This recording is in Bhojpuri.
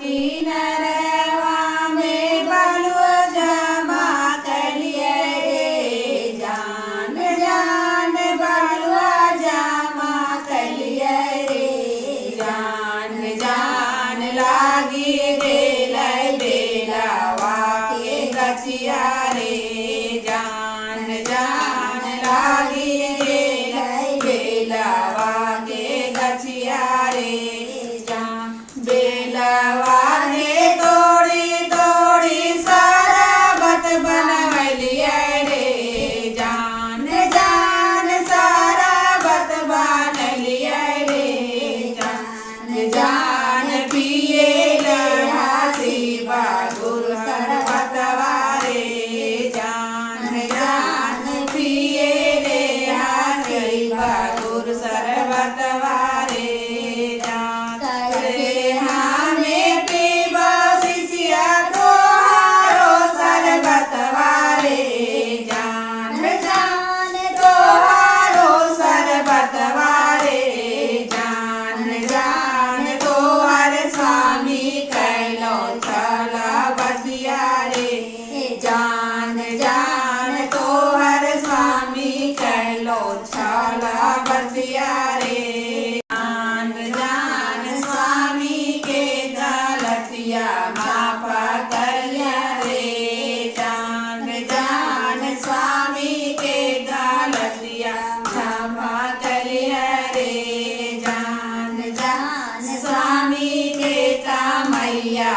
नरवा में बलुआ जमा कलिए रे जान जान बलुआ जमा कलिए रे जान जान लागी बेला बेलावा के गचिया रे जान जान लागी बेला बेलावा के गचिया रे जान बेलावा ने तोड़ी तोड़ी शरबत बनवलिए रे जान जान शरबत बनलिए रे जान जान पिए लहासी बागुर शरबतवा रे जान जान पिए ले हासी बागुर शरबतवा रे जान रे हमें पीबा शिष्या तोहारो शरबतवा रे जान जान तोहारो शरबतवा रे जान जान तोहर स्वामी कैलो छला बतिया रे जान जान तोहर स्वामी कैलो छला बतिया रे जान जान स्वामी के गलतिया माफ करिया रे जान जान स्वामी के गलतिया माफ करिया रे जान जान स्वामी के कमैया